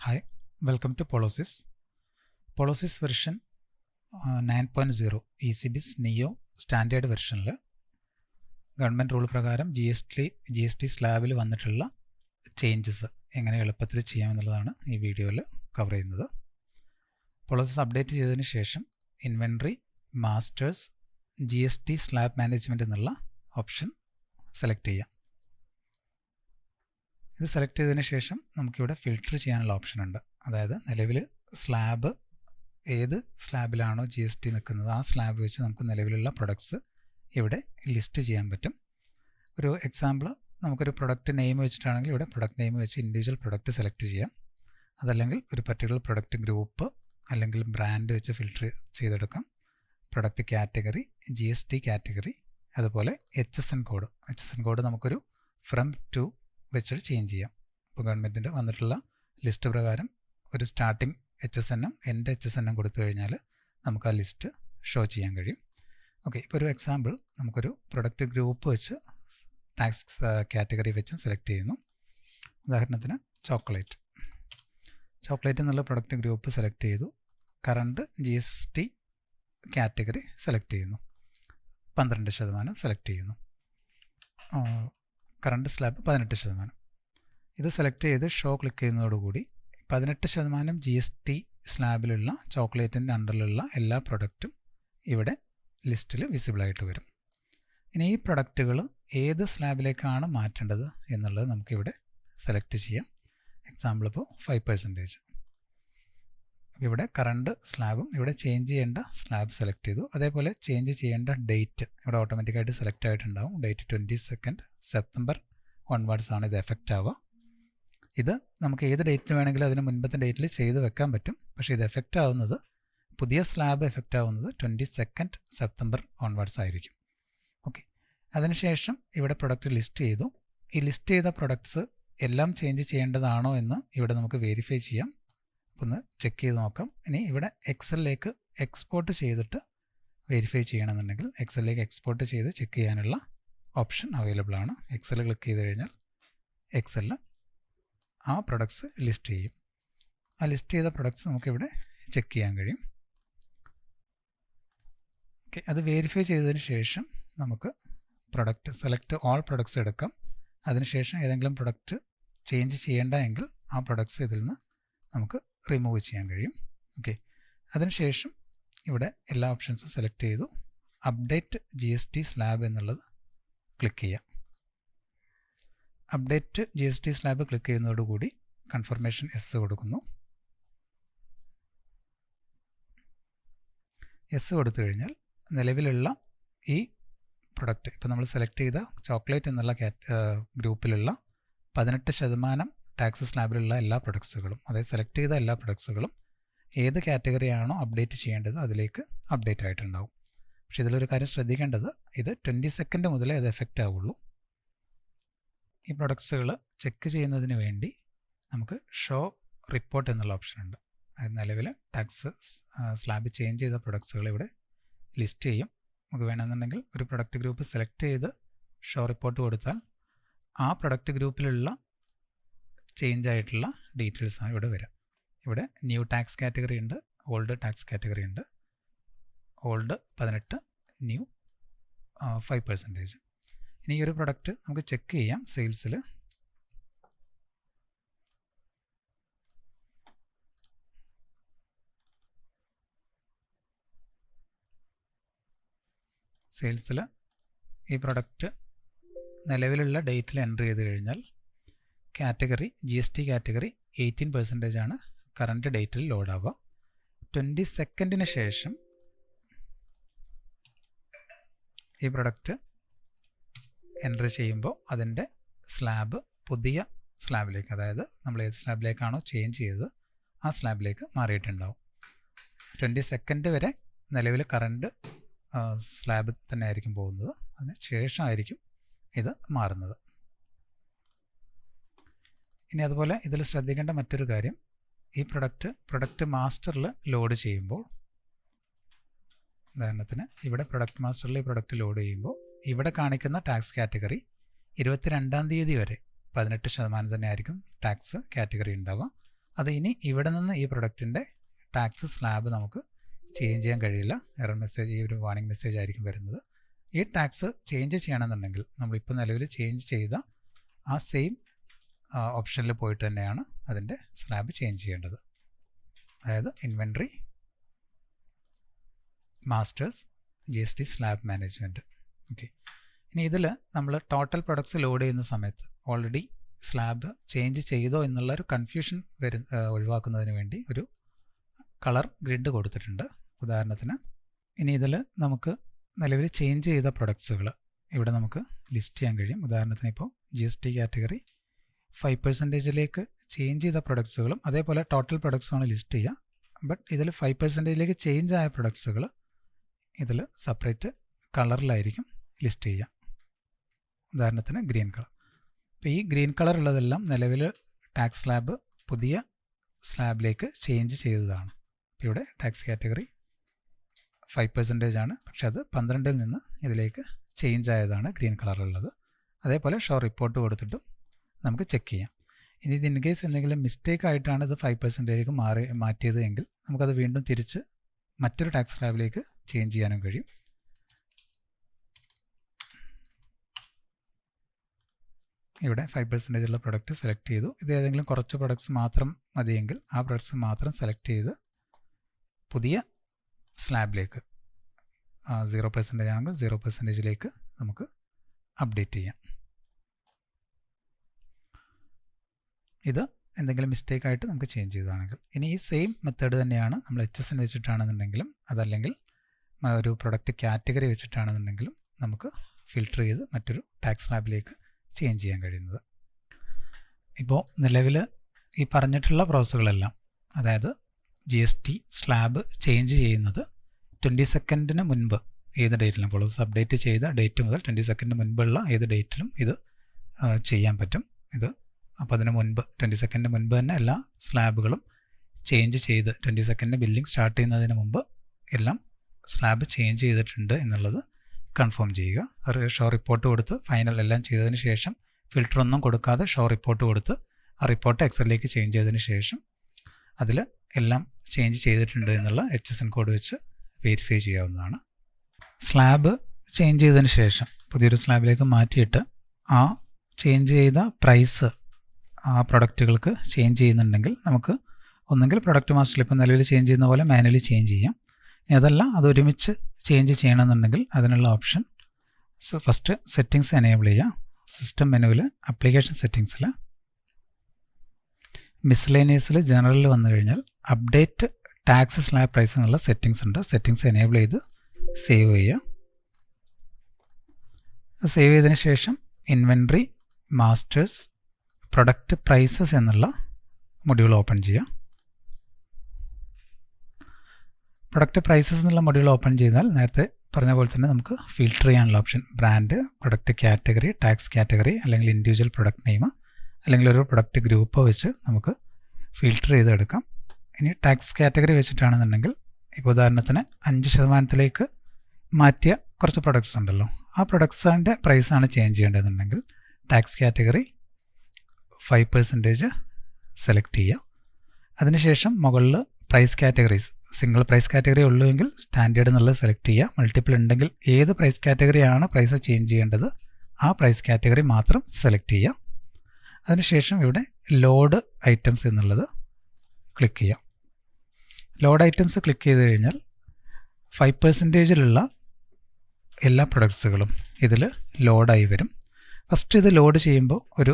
Hi, welcome to Polosys. Polosys version 9.0 ECBIS NEO standard വെർഷനിൽ government rule പ്രകാരം G S T സ്ലാബിൽ വന്നിട്ടുള്ള changes എങ്ങനെ എളുപ്പത്തിൽ ചെയ്യാമെന്നുള്ളതാണ് ഈ വീഡിയോയിൽ കവർ ചെയ്യുന്നത്. പോളോസിസ് അപ്ഡേറ്റ് ചെയ്തതിന് ശേഷം inventory, masters, G S T slab management എന്നുള്ള ഓപ്ഷൻ സെലക്ട് ചെയ്യാം. ഇത് സെലക്ട് ചെയ്തതിന് ശേഷം നമുക്കിവിടെ ഫിൽട്ടർ ചെയ്യാനുള്ള ഓപ്ഷൻ ഉണ്ട്. അതായത് നിലവിൽ സ്ലാബ് ഏത് സ്ലാബിലാണോ ജി എസ് ടി നിൽക്കുന്നത് ആ സ്ലാബ് വെച്ച് നമുക്ക് നിലവിലുള്ള പ്രൊഡക്ട്സ് ഇവിടെ ലിസ്റ്റ് ചെയ്യാൻ പറ്റും. ഒരു എക്സാമ്പിൾ, നമുക്കൊരു പ്രൊഡക്റ്റ് നെയിം വെച്ചിട്ടാണെങ്കിൽ ഇവിടെ പ്രൊഡക്റ്റ് നെയിം വെച്ച് ഇൻഡിവിജ്വൽ പ്രൊഡക്റ്റ് സെലക്ട് ചെയ്യാം. അതല്ലെങ്കിൽ ഒരു പർട്ടിക്കുലർ പ്രൊഡക്റ്റ് ഗ്രൂപ്പ് അല്ലെങ്കിൽ ബ്രാൻഡ് വെച്ച് ഫിൽട്ടർ ചെയ്തെടുക്കാം. Product category, G S T category, അതുപോലെ HSN കോഡ് നമുക്കൊരു ഫ്രം ടു വെച്ചിട്ട് ചേഞ്ച് ചെയ്യാം. ഇപ്പോൾ ഗവൺമെൻറ്റിൻ്റെ വന്നിട്ടുള്ള ലിസ്റ്റ് പ്രകാരം ഒരു സ്റ്റാർട്ടിംഗ് HSN എൻ്റെ HSN കൊടുത്തു കഴിഞ്ഞാൽ നമുക്ക് ആ ലിസ്റ്റ് ഷോ ചെയ്യാൻ കഴിയും. ഓക്കെ, ഇപ്പോൾ ഒരു എക്സാമ്പിൾ, നമുക്കൊരു പ്രൊഡക്റ്റ് ഗ്രൂപ്പ് വെച്ച് ടാക്സ് കാറ്റഗറി വെച്ചും സെലക്ട് ചെയ്യുന്നു. ഉദാഹരണത്തിന് ചോക്ലേറ്റ് എന്നുള്ള പ്രൊഡക്റ്റ് ഗ്രൂപ്പ് സെലക്ട് ചെയ്തു. Current G S T category select ചെയ്യുന്നു. 12% സെലക്ട് ചെയ്യുന്നു. Current slab 18%. ഇത് സെലക്ട് ചെയ്ത് ഷോ ക്ലിക്ക് ചെയ്യുന്നതോടുകൂടി 18% ജി എസ് ടി സ്ലാബിലുള്ള ചോക്ലേറ്റിൻ്റെ അണ്ടറിലുള്ള എല്ലാ പ്രൊഡക്റ്റും ഇവിടെ ലിസ്റ്റിൽ വിസിബിളായിട്ട് വരും. ഇനി ഈ പ്രൊഡക്റ്റുകൾ ഏത് സ്ലാബിലേക്കാണ് മാറ്റേണ്ടത് എന്നുള്ളത് നമുക്കിവിടെ സെലക്ട് ചെയ്യാം. എക്സാമ്പിൾ ഇപ്പോൾ 5%. ഇവിടെ കറണ്ട് സ്ലാബും ഇവിടെ ചേഞ്ച് ചെയ്യേണ്ട സ്ലാബ് സെലക്ട് ചെയ്തു. അതേപോലെ ചേഞ്ച് ചെയ്യേണ്ട ഡേറ്റ് ഇവിടെ ഓട്ടോമാറ്റിക്കായിട്ട് സെലക്ട് ആയിട്ടുണ്ടാവും. ഡേറ്റ് 22 സെപ്റ്റംബർ ഓൺവേർഡ്സ് ആണ് ഇത് എഫക്റ്റ് ആവുക. ഇത് നമുക്ക് ഏത് ഡേറ്റിന് വേണമെങ്കിലും അതിന് മുൻപത്തെ ഡേറ്റിൽ ചെയ്ത് വെക്കാൻ പറ്റും. പക്ഷേ ഇത് എഫക്റ്റ് ആവുന്നത്, പുതിയ സ്ലാബ് എഫക്റ്റ് ആവുന്നത് 22 സെപ്റ്റംബർ ഓൺവേർഡ്സ് ആയിരിക്കും. ഓക്കെ, അതിനുശേഷം ഇവിടെ പ്രൊഡക്റ്റ് ലിസ്റ്റ് ചെയ്തു. ഈ ലിസ്റ്റ് ചെയ്ത പ്രൊഡക്ട്സ് എല്ലാം ചേഞ്ച് ചെയ്യേണ്ടതാണോ എന്ന് ഇവിടെ നമുക്ക് വെരിഫൈ ചെയ്യാം. ഒന്ന് ചെക്ക് ചെയ്ത് നോക്കാം. ഇനി ഇവിടെ എക്സലിലേക്ക് എക്സ്പോർട്ട് ചെയ്തിട്ട് വെരിഫൈ ചെയ്യണമെന്നുണ്ടെങ്കിൽ എക്സലിലേക്ക് എക്സ്പോർട്ട് ചെയ്ത് ചെക്ക് ചെയ്യാനുള്ള ഓപ്ഷൻ അവൈലബിൾ ആണ്. എക്സൽ ക്ലിക്ക് ചെയ്ത് കഴിഞ്ഞാൽ എക്സലിൽ ആ പ്രൊഡക്ട്സ് ലിസ്റ്റ് ചെയ്യും. ആ ലിസ്റ്റ് ചെയ്ത പ്രൊഡക്ട്സ് നമുക്കിവിടെ ചെക്ക് ചെയ്യാൻ കഴിയും. ഓക്കെ, അത് വെരിഫൈ ചെയ്തതിന് ശേഷം നമുക്ക് പ്രൊഡക്റ്റ് സെലക്ട് ഓൾ പ്രൊഡക്ട്സ് എടുക്കാം. അതിനുശേഷം ഏതെങ്കിലും പ്രൊഡക്റ്റ് ചേഞ്ച് ചെയ്യേണ്ട എങ്കിൽ ആ പ്രൊഡക്ട്സ് ഇതിൽ നിന്ന് നമുക്ക് റിമൂവ് ചെയ്യാൻ കഴിയും. ഓക്കെ, അതിനുശേഷം ഇവിടെ എല്ലാ ഓപ്ഷൻസും സെലക്ട് ചെയ്തു. Update G S T slab എന്നുള്ളത് ക്ലിക്ക് ചെയ്യാം. Update G S T slab click ചെയ്യുന്നതോടുകൂടി കൺഫർമേഷൻ എസ് കൊടുക്കുന്നു. എസ് കൊടുത്തു കഴിഞ്ഞാൽ നിലവിലുള്ള ഈ പ്രൊഡക്റ്റ്, ഇപ്പോൾ നമ്മൾ സെലക്ട് ചെയ്ത ചോക്ലേറ്റ് എന്നുള്ള ഗ്രൂപ്പിലുള്ള 18% ടാക്സ് സ്ലാബിലുള്ള എല്ലാ പ്രൊഡക്ട്സുകളും, അതായത് സെലക്ട് ചെയ്ത എല്ലാ പ്രൊഡക്ട്സുകളും ഏത് കാറ്റഗറിയാണോ അപ്ഡേറ്റ് ചെയ്യേണ്ടത് അതിലേക്ക് അപ്ഡേറ്റ് ആയിട്ടുണ്ടാവും. പക്ഷേ ഇതിലൊരു കാര്യം ശ്രദ്ധിക്കേണ്ടത്, ഇത് 22 മുതലേ അത് എഫക്റ്റ് ആവുള്ളൂ. ഈ പ്രൊഡക്ട്സുകൾ ചെക്ക് ചെയ്യുന്നതിന് വേണ്ടി നമുക്ക് ഷോ റിപ്പോർട്ട് എന്നുള്ള ഓപ്ഷൻ ഉണ്ട്. അതായത് നിലവിൽ ടാക്സ് സ്ലാബ് ചേഞ്ച് ചെയ്ത പ്രൊഡക്ട്സുകൾ ഇവിടെ ലിസ്റ്റ് ചെയ്യും. നമുക്ക് വേണമെന്നുണ്ടെങ്കിൽ ഒരു പ്രൊഡക്റ്റ് ഗ്രൂപ്പ് സെലക്ട് ചെയ്ത് ഷോ റിപ്പോർട്ട് കൊടുത്താൽ ആ പ്രൊഡക്റ്റ് ഗ്രൂപ്പിലുള്ള ചേഞ്ച് ആയിട്ടുള്ള ഡീറ്റെയിൽസാണ് ഇവിടെ വരിക. ഇവിടെ ന്യൂ ടാക്സ് കാറ്റഗറി ഉണ്ട്, ഓൾഡ് ടാക്സ് കാറ്റഗറി ഉണ്ട്. Old 18, new 5%. ഇനി ഈ ഒരു പ്രൊഡക്റ്റ് നമുക്ക് ചെക്ക് ചെയ്യാം. സെയിൽസിൽ ഈ പ്രൊഡക്റ്റ് നിലവിലുള്ള ഡേറ്റിൽ എൻ്റർ ചെയ്ത് കഴിഞ്ഞാൽ category G S T category 18% ആണ് കറണ്ട് ഡേറ്റിൽ ലോഡ് ആവുക. 22 ശേഷം ഈ പ്രൊഡക്റ്റ് എൻ്റർ ചെയ്യുമ്പോൾ അതിൻ്റെ സ്ലാബ് പുതിയ സ്ലാബിലേക്ക്, അതായത് നമ്മൾ ഏത് സ്ലാബിലേക്കാണോ ചേഞ്ച് ചെയ്തത് ആ സ്ലാബിലേക്ക് മാറിയിട്ടുണ്ടാവും. 22 വരെ നിലവിൽ കറണ്ട് സ്ലാബ് തന്നെ ആയിരിക്കും പോകുന്നത്. അതിന് ശേഷമായിരിക്കും ഇത് മാറുന്നത്. ഇനി അതുപോലെ ഇതിൽ ശ്രദ്ധിക്കേണ്ട മറ്റൊരു കാര്യം, ഈ പ്രൊഡക്റ്റ് മാസ്റ്ററിൽ ലോഡ് ചെയ്യുമ്പോൾ, ഉദാഹരണത്തിന് ഇവിടെ പ്രൊഡക്റ്റ് മാസ്റ്ററിൽ ഈ പ്രൊഡക്റ്റ് ലോഡ് ചെയ്യുമ്പോൾ ഇവിടെ കാണിക്കുന്ന ടാക്സ് കാറ്റഗറി 22-ാം തീയതി വരെ 18% തന്നെ ആയിരിക്കും ടാക്സ് കാറ്റഗറി ഉണ്ടാവുക. അത് ഇനി ഇവിടെ നിന്ന് ഈ പ്രൊഡക്റ്റിൻ്റെ ടാക്സ് സ്ലാബ് നമുക്ക് ചേഞ്ച് ചെയ്യാൻ കഴിയില്ല. എറർ മെസ്സേജ്, ഈ ഒരു വാർണിംഗ് മെസ്സേജ് ആയിരിക്കും വരുന്നത്. ഈ ടാക്സ് ചേഞ്ച് ചെയ്യണമെന്നുണ്ടെങ്കിൽ നമ്മളിപ്പോൾ നിലവിൽ ചേഞ്ച് ചെയ്ത ആ സെയിം ഓപ്ഷനിൽ പോയിട്ട് തന്നെയാണ് അതിൻ്റെ സ്ലാബ് ചേഞ്ച് ചെയ്യേണ്ടത്. അതായത് inventory masters GST slab management. Okay, ഇനി ഇതിൽ നമ്മൾ ടോട്ടൽ പ്രൊഡക്ട്സ് ലോഡ് ചെയ്യുന്ന സമയത്ത് ഓൾറെഡി സ്ലാബ് ചേഞ്ച് ചെയ്തോ എന്നുള്ളൊരു കൺഫ്യൂഷൻ ഒഴിവാക്കുന്നതിന് വേണ്ടി ഒരു കളർ ഗ്രിഡ് കൊടുത്തിട്ടുണ്ട്. ഉദാഹരണത്തിന് ഇനി ഇതിൽ നമുക്ക് നിലവിൽ ചേഞ്ച് ചെയ്ത പ്രൊഡക്ട്സുകൾ ഇവിടെ നമുക്ക് ലിസ്റ്റ് ചെയ്യാൻ കഴിയും. ഉദാഹരണത്തിന് ഇപ്പോൾ GST കാറ്റഗറി 5%ലേക്ക് ചേഞ്ച് ചെയ്ത പ്രൊഡക്ട്സുകളും അതേപോലെ ടോട്ടൽ പ്രൊഡക്ട്സുമാണ് ലിസ്റ്റ് ചെയ്യുക. ബട്ട് ഇതിൽ 5%ലേക്ക് ചേഞ്ച് ആയ പ്രൊഡക്ട്സുകൾ ഇതിൽ സെപ്പറേറ്റ് കളറിലായിരിക്കും ലിസ്റ്റ് ചെയ്യുക. ഉദാഹരണത്തിന് ഗ്രീൻ കളർ. അപ്പോൾ ഈ ഗ്രീൻ കളർ ഉള്ളതെല്ലാം നിലവിൽ ടാക്സ് സ്ലാബ് പുതിയ സ്ലാബിലേക്ക് ചേഞ്ച് ചെയ്തതാണ്. അപ്പോൾ ഇവിടെ ടാക്സ് കാറ്റഗറി 5% ആണ്, പക്ഷെ അത് 12-ൽ നിന്ന് ഇതിലേക്ക് ചേഞ്ച് ആയതാണ് ഗ്രീൻ കളറുള്ളത്. അതേപോലെ ഷോ റിപ്പോർട്ട് കൊടുത്തിട്ടും നമുക്ക് ചെക്ക് ചെയ്യാം. ഇനി ഇത് ഇൻ കേസ് എന്തെങ്കിലും മിസ്റ്റേക്ക് ആയിട്ടാണ് ഇത് 5%ലേക്ക് മാറ്റിയത് എങ്കിൽ നമുക്കത് വീണ്ടും തിരിച്ച് മറ്റൊരു ടാക്സ് സ്ലാബിലേക്ക് ചേഞ്ച് ചെയ്യാനും കഴിയും. ഇവിടെ 5% ഉള്ള പ്രൊഡക്റ്റ് സെലക്ട് ചെയ്തു. ഇത് ഏതെങ്കിലും കുറച്ച് പ്രൊഡക്ട്സ് മാത്രം മതിയെങ്കിൽ ആ പ്രൊഡക്ട്സ് മാത്രം സെലക്ട് ചെയ്ത് പുതിയ സ്ലാബിലേക്ക് 0% ആണെങ്കിൽ 0%ലേക്ക് നമുക്ക് അപ്ഡേറ്റ് ചെയ്യാം. ഇത് എന്തെങ്കിലും മിസ്റ്റേക്ക് ആയിട്ട് നമുക്ക് ചേഞ്ച് ചെയ്തതാണെങ്കിൽ. ഇനി ഈ സെയിം മെത്തേഡ് തന്നെയാണ് നമ്മൾ HSN വെച്ചിട്ടാണെന്നുണ്ടെങ്കിലും അതല്ലെങ്കിൽ ഒരു പ്രൊഡക്റ്റ് കാറ്റഗറി വെച്ചിട്ടാണെന്നുണ്ടെങ്കിലും നമുക്ക് ഫിൽട്ടർ ചെയ്ത് മറ്റൊരു ടാക്സ് സ്ലാബിലേക്ക് ചേഞ്ച് ചെയ്യാൻ കഴിയുന്നത്. ഇപ്പോൾ നിലവിൽ ഈ പറഞ്ഞിട്ടുള്ള പ്രോസസ്സുകളെല്ലാം, അതായത് GST സ്ലാബ് ചേഞ്ച് ചെയ്യുന്നത് 22 മുൻപ് ഏത് ഡേറ്റിലും, പോളിസി അപ്ഡേറ്റ് ചെയ്ത ഡേറ്റ് മുതൽ 22 മുൻപുള്ള ഏത് ഡേറ്റിലും ഇത് ചെയ്യാൻ പറ്റും. ഇത് അപ്പോൾ അതിന് മുൻപ് 22 മുൻപ് തന്നെ എല്ലാ സ്ലാബുകളും ചേഞ്ച് ചെയ്ത് 22 ബില്ലിംഗ് സ്റ്റാർട്ട് ചെയ്യുന്നതിന് മുമ്പ് എല്ലാം സ്ലാബ് ചേഞ്ച് ചെയ്തിട്ടുണ്ട് എന്നുള്ളത് കൺഫേം ചെയ്യുക. ഷോ റിപ്പോർട്ട് കൊടുത്ത് ഫൈനൽ എല്ലാം ചെയ്തതിന് ശേഷം ഫിൽറ്റർ ഒന്നും കൊടുക്കാതെ ഷോ റിപ്പോർട്ട് കൊടുത്ത് ആ റിപ്പോർട്ട് എക്സലിലേക്ക് ചേഞ്ച് ചെയ്തതിന് ശേഷം അതിൽ എല്ലാം ചേഞ്ച് ചെയ്തിട്ടുണ്ട് എന്നുള്ള HSN കോഡ് വെച്ച് വെരിഫൈ ചെയ്യാവുന്നതാണ്. സ്ലാബ് ചേഞ്ച് ചെയ്തതിന് ശേഷം പുതിയൊരു സ്ലാബിലേക്ക് മാറ്റിയിട്ട് ആ ചേഞ്ച് ചെയ്ത പ്രൈസ് ആ പ്രൊഡക്റ്റുകൾക്ക് ചേഞ്ച് ചെയ്യുന്നുണ്ടെങ്കിൽ നമുക്ക് ഒന്നെങ്കിൽ പ്രൊഡക്റ്റ് മാസ്റ്ററിൽ ഇപ്പോൾ നിലവിൽ ചേഞ്ച് ചെയ്യുന്ന പോലെ മാനുവലി ചേഞ്ച് ചെയ്യാം. അതല്ല അതൊരുമിച്ച് ചേഞ്ച് ചെയ്യണമെന്നുണ്ടെങ്കിൽ അതിനുള്ള ഓപ്ഷൻ ഫസ്റ്റ് സെറ്റിങ്സ് എനേബിൾ ചെയ്യുക. സിസ്റ്റം മെനുവിൽ ആപ്ലിക്കേഷൻ സെറ്റിങ്സിൽ മിസ്ലേനിയസിൽ ജനറലിൽ വന്നു കഴിഞ്ഞാൽ അപ്ഡേറ്റ് ടാക്സ് സ്ലാബ് പ്രൈസ് എന്നുള്ള സെറ്റിങ്സ് ഉണ്ട്. സെറ്റിങ്സ് എനേബിൾ ചെയ്ത് സേവ് ചെയ്യുക. സേവ് ചെയ്തതിന് ശേഷം ഇൻവെൻട്രി മാസ്റ്റേഴ്സ് പ്രൊഡക്റ്റ് പ്രൈസസ് എന്നുള്ള മൊഡ്യൂൾ ഓപ്പൺ ചെയ്യുക. പ്രൊഡക്റ്റ് പ്രൈസസ് എന്നുള്ള മൊഡ്യൂൾ ഓപ്പൺ ചെയ്താൽ നേരത്തെ പറഞ്ഞ പോലെ തന്നെ നമുക്ക് ഫിൽട്ടർ ചെയ്യാനുള്ള option brand, product category, tax category അല്ലെങ്കിൽ ഇൻഡിവിജ്വൽ പ്രൊഡക്റ്റ് നെയിം അല്ലെങ്കിൽ ഒരു പ്രൊഡക്റ്റ് ഗ്രൂപ്പ് വെച്ച് നമുക്ക് ഫിൽട്ടർ ചെയ്തെടുക്കാം. ഇനി ടാക്സ് കാറ്റഗറി വെച്ചിട്ടാണെന്നുണ്ടെങ്കിൽ ഇപ്പോൾ ഉദാഹരണത്തിന് 5% മാറ്റിയ കുറച്ച് പ്രൊഡക്ട്സ് ഉണ്ടല്ലോ, ആ പ്രൊഡക്ട്സിൻ്റെ പ്രൈസാണ് ചേഞ്ച് ചെയ്യേണ്ടതെന്നുണ്ടെങ്കിൽ ടാക്സ് കാറ്റഗറി 5% സെലക്ട് ചെയ്യുക. അതിനുശേഷം മുകളിൽ price categories, single price category ഉള്ളുവെങ്കിൽ സ്റ്റാൻഡേർഡ് എന്നുള്ളത് സെലക്ട് ചെയ്യുക. മൾട്ടിപ്പിൾ ഉണ്ടെങ്കിൽ ഏത് പ്രൈസ് കാറ്റഗറിയാണ് പ്രൈസ് ചേഞ്ച് ചെയ്യേണ്ടത് ആ പ്രൈസ് കാറ്റഗറി മാത്രം സെലക്ട് ചെയ്യുക. അതിനുശേഷം ഇവിടെ ലോഡ് ഐറ്റംസ് എന്നുള്ളത് ക്ലിക്ക് ചെയ്യാം. ലോഡ് ഐറ്റംസ് ക്ലിക്ക് ചെയ്ത് കഴിഞ്ഞാൽ 5%ലുള്ള എല്ലാ പ്രൊഡക്ട്സുകളും ഇതിൽ ലോഡായി വരും. ഫസ്റ്റ് ഇത് ലോഡ് ചെയ്യുമ്പോൾ ഒരു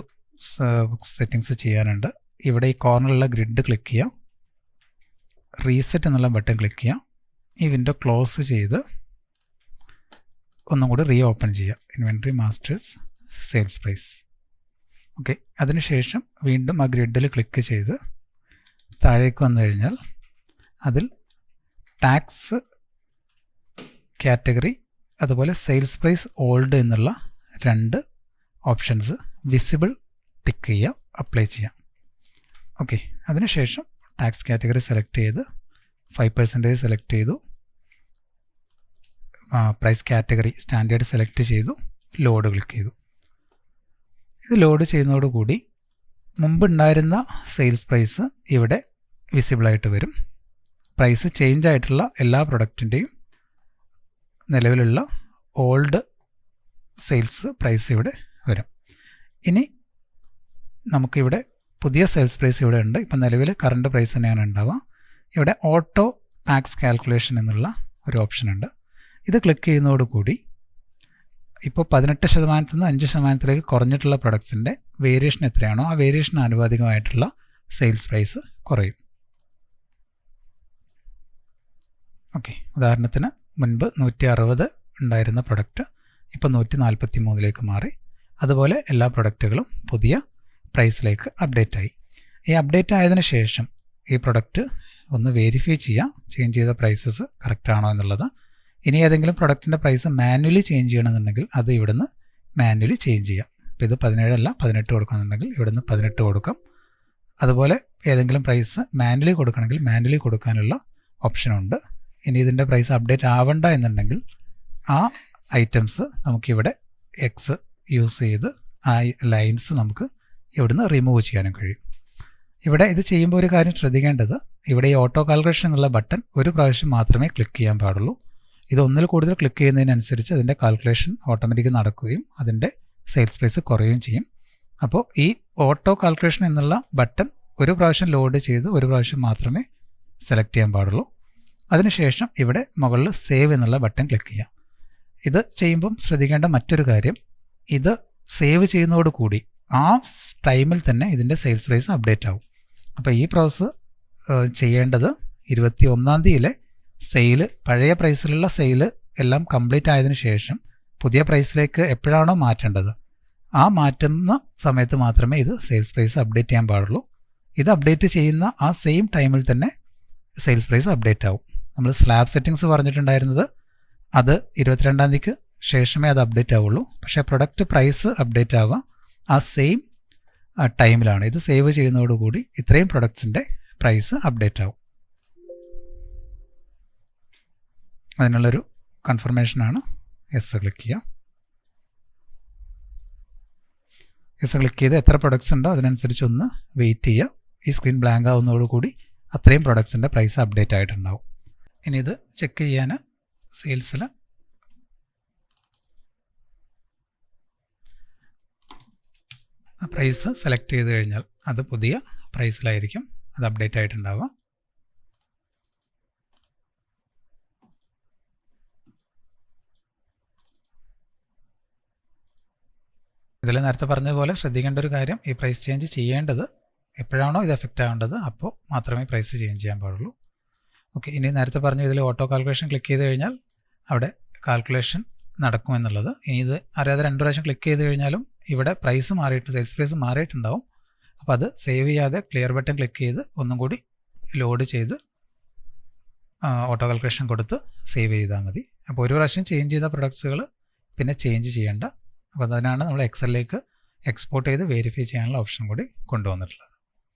സെറ്റിങ്സ് ചെയ്യാനുണ്ട്. ഇവിടെ ഈ കോർണറിലുള്ള ഗ്രിഡ് ക്ലിക്ക് ചെയ്യാം, റീസെറ്റ് എന്നുള്ള ബട്ടൺ ക്ലിക്ക് ചെയ്യാം. ഈ വിൻഡോ ക്ലോസ് ചെയ്ത് ഒന്നും കൂടി റീ ഓപ്പൺ ചെയ്യാം. Inventory masters sales price. Okay, അതിനുശേഷം വീണ്ടും ആ ഗ്രിഡിൽ ക്ലിക്ക് ചെയ്ത് താഴേക്ക് വന്നു കഴിഞ്ഞാൽ അതിൽ ടാക്സ് കാറ്റഗറി അതുപോലെ സെയിൽസ് പ്രൈസ് ഓൾഡ് എന്നുള്ള 2 ഓപ്ഷൻസ് വിസിബിൾ ടിക്ക് ചെയ്യുക, അപ്ലൈ ചെയ്യാം. ഓക്കെ, അതിനുശേഷം ടാക്സ് കാറ്റഗറി സെലക്ട് ചെയ്ത് 5% സെലക്ട് ചെയ്തു, പ്രൈസ് കാറ്റഗറി സ്റ്റാൻഡേർഡ് സെലക്ട് ചെയ്തു, ലോഡ് ക്ലിക്ക് ചെയ്തു. ഇത് ലോഡ് ചെയ്യുന്നതോടുകൂടി മുമ്പ് ഉണ്ടായിരുന്ന സെയിൽസ് പ്രൈസ് ഇവിടെ വിസിബിളായിട്ട് വരും. പ്രൈസ് ചേഞ്ച് ആയിട്ടുള്ള എല്ലാ പ്രൊഡക്റ്റിൻ്റെയും നിലവിലുള്ള ഓൾഡ് സെയിൽസ് പ്രൈസ് ഇവിടെ വരും. ഇനി നമുക്കിവിടെ പുതിയ സെയിൽസ് പ്രൈസ് ഇവിടെ ഉണ്ട്. ഇപ്പം നിലവിൽ കറണ്ട് പ്രൈസ് തന്നെയാണ് ഉണ്ടാവുക. ഇവിടെ ഓട്ടോ ടാക്സ് കാൽക്കുലേഷൻ എന്നുള്ള ഒരു ഓപ്ഷൻ ഉണ്ട്. ഇത് ക്ലിക്ക് ചെയ്യുന്നതോടുകൂടി ഇപ്പോൾ 18% നിന്ന് 5% കുറഞ്ഞിട്ടുള്ള പ്രൊഡക്ട്സിൻ്റെ വേരിയേഷൻ എത്രയാണോ ആ വേരിയേഷൻ ആനുപാതികമായിട്ടുള്ള സെയിൽസ് പ്രൈസ് കുറയും. ഓക്കെ, ഉദാഹരണത്തിന് മുൻപ് 160 ഉണ്ടായിരുന്ന പ്രൊഡക്റ്റ് ഇപ്പോൾ 143 മാറി. അതുപോലെ എല്ലാ പ്രൊഡക്റ്റുകളും പുതിയ പ്രൈസിലേക്ക് അപ്ഡേറ്റ് ആയി. ഈ അപ്ഡേറ്റ് ആയതിനു ശേഷം ഈ പ്രൊഡക്റ്റ് ഒന്ന് വെരിഫൈ ചെയ്യാം, ചേഞ്ച് ചെയ്ത പ്രൈസസ് കറക്റ്റ് ആണോ എന്നുള്ളത്. ഇനി ഏതെങ്കിലും പ്രൊഡക്റ്റിൻ്റെ പ്രൈസ് മാനുവലി ചേഞ്ച് ചെയ്യണമെന്നുണ്ടെങ്കിൽ അത് ഇവിടുന്ന് മാനുവലി ചേഞ്ച് ചെയ്യാം. ഇപ്പോൾ ഇത് 17 അല്ല 18 കൊടുക്കണമെന്നുണ്ടെങ്കിൽ ഇവിടുന്ന് 18 കൊടുക്കാം. അതുപോലെ ഏതെങ്കിലും പ്രൈസ് മാനുവലി കൊടുക്കണമെങ്കിൽ മാനുവലി കൊടുക്കാനുള്ള ഓപ്ഷനുണ്ട്. ഇനി ഇതിൻ്റെ പ്രൈസ് അപ്ഡേറ്റ് ആവണ്ട എന്നുണ്ടെങ്കിൽ ആ ഐറ്റംസ് നമുക്കിവിടെ എക്സ് യൂസ് ചെയ്ത് ആ ലൈൻസ് നമുക്ക് ഇവിടുന്ന് റിമൂവ് ചെയ്യാനും കഴിയും. ഇവിടെ ഇത് ചെയ്യുമ്പോൾ ഒരു കാര്യം ശ്രദ്ധിക്കേണ്ടത്, ഇവിടെ ഈ ഓട്ടോ കാൽക്കുലേഷൻ എന്നുള്ള ബട്ടൺ ഒരു പ്രാവശ്യം മാത്രമേ ക്ലിക്ക് ചെയ്യാൻ പാടുള്ളൂ. ഇത് ഒന്നിൽ കൂടുതൽ ക്ലിക്ക് ചെയ്യുന്നതിനനുസരിച്ച് അതിൻ്റെ കാൽക്കുലേഷൻ ഓട്ടോമാറ്റിക് നടക്കുകയും അതിൻ്റെ സെയിൽസ് പ്രൈസ് കുറയുകയും ചെയ്യും. അപ്പോൾ ഈ ഓട്ടോ കാൽക്കുലേഷൻ എന്നുള്ള ബട്ടൺ ഒരു പ്രാവശ്യം ലോഡ് ചെയ്ത് ഒരു പ്രാവശ്യം മാത്രമേ സെലക്ട് ചെയ്യാൻ പാടുള്ളൂ. അതിനുശേഷം ഇവിടെ മുകളിൽ സേവ് എന്നുള്ള ബട്ടൺ ക്ലിക്ക് ചെയ്യാം. ഇത് ചെയ്യുമ്പം ശ്രദ്ധിക്കേണ്ട മറ്റൊരു കാര്യം, ഇത് സേവ് ചെയ്യുന്നതോടുകൂടി ആ ടൈമിൽ തന്നെ ഇതിൻ്റെ സെയിൽസ് പ്രൈസ് അപ്ഡേറ്റ് ആവും. അപ്പോൾ ഈ പ്രോസസ്സ് ചെയ്യേണ്ടത് 21-ാം തീയതിയിലെ സെയിൽ, പഴയ പ്രൈസിലുള്ള സെയിൽ എല്ലാം കംപ്ലീറ്റ് ആയതിനു ശേഷം പുതിയ പ്രൈസിലേക്ക് എപ്പോഴാണോ മാറ്റേണ്ടത് ആ മാറ്റുന്ന സമയത്ത് മാത്രമേ ഇത് സെയിൽസ് പ്രൈസ് അപ്ഡേറ്റ് ചെയ്യാൻ പാടുള്ളൂ. ഇത് അപ്ഡേറ്റ് ചെയ്യുന്ന ആ സെയിം ടൈമിൽ തന്നെ സെയിൽസ് പ്രൈസ് അപ്ഡേറ്റ് ആവും. നമ്മൾ സ്ലാബ് സെറ്റിങ്സ് പറഞ്ഞിട്ടുണ്ടായിരുന്നത് അത് 22-ാം തീയതിക്ക് ശേഷമേ അത് അപ്ഡേറ്റ് ആവുള്ളൂ. പക്ഷേ പ്രൊഡക്റ്റ് പ്രൈസ് അപ്ഡേറ്റ് ആവുക ആ സെയിം ടൈമിലാണ്. ഇത് സേവ് ചെയ്യുന്നതോടുകൂടി ഇത്രയും പ്രൊഡക്ട്സിൻ്റെ പ്രൈസ് അപ്ഡേറ്റ് ആവും. അതിനുള്ളൊരു കൺഫർമേഷനാണ് എസ് ക്ലിക്ക് ചെയ്യുക. എസ് ക്ലിക്ക് ചെയ്ത് എത്ര പ്രൊഡക്ട്സ് ഉണ്ടോ അതിനനുസരിച്ച് ഒന്ന് വെയിറ്റ് ചെയ്യുക. ഈ സ്ക്രീൻ ബ്ലാങ്ക് ആവുന്നതോടുകൂടി അത്രയും പ്രൊഡക്ട്സിൻ്റെ പ്രൈസ് അപ്ഡേറ്റ് ആയിട്ടുണ്ടാവും. ഇനി ഇത് ചെക്ക് ചെയ്യാൻ സെയിൽസിൽ പ്രൈസ് സെലക്ട് ചെയ്ത് കഴിഞ്ഞാൽ അത് പുതിയ പ്രൈസിലായിരിക്കും അത് അപ്ഡേറ്റ് ആയിട്ടുണ്ടാവുക. ഇതിൽ നേരത്തെ പറഞ്ഞതുപോലെ ശ്രദ്ധിക്കേണ്ട ഒരു കാര്യം, ഈ പ്രൈസ് ചേഞ്ച് ചെയ്യേണ്ടത് എപ്പോഴാണോ ഇത് എഫക്റ്റ് ആവേണ്ടത് അപ്പോൾ മാത്രമേ പ്രൈസ് ചേഞ്ച് ചെയ്യാൻ പാടുള്ളൂ. ഓക്കെ, ഇനി നേരത്തെ പറഞ്ഞു ഇതിൽ ഓട്ടോ കാൽക്കുലേഷൻ ക്ലിക്ക് ചെയ്ത് കഴിഞ്ഞാൽ അവിടെ കാൽക്കുലേഷൻ നടക്കുമെന്നുള്ളത്. ഇനി ഇത് അറിയാതെ 2 പ്രാവശ്യം ക്ലിക്ക് ചെയ്ത് കഴിഞ്ഞാലും ഇവിടെ പ്രൈസ് മാറിയിട്ട് സെയിൽസ് പ്രൈസ് മാറിയിട്ടുണ്ടാവും. അപ്പോൾ അത് സേവ് ചെയ്യാതെ ക്ലിയർ ബട്ടൺ ക്ലിക്ക് ചെയ്ത് ഒന്നും കൂടി ലോഡ് ചെയ്ത് ഓട്ടോ കാൽക്കുലേഷൻ കൊടുത്ത് സേവ് ചെയ്താൽ മതി. അപ്പോൾ ഒരു പ്രാവശ്യം ചേഞ്ച് ചെയ്ത പ്രൊഡക്ട്സുകൾ പിന്നെ ചേഞ്ച് ചെയ്യേണ്ട. അപ്പോൾ അതിനാണ് നമ്മൾ എക്സലിലേക്ക് എക്സ്പോർട്ട് ചെയ്ത് വെരിഫൈ ചെയ്യാനുള്ള ഓപ്ഷൻ കൂടി കൊണ്ടുവന്നിട്ടുള്ളത്.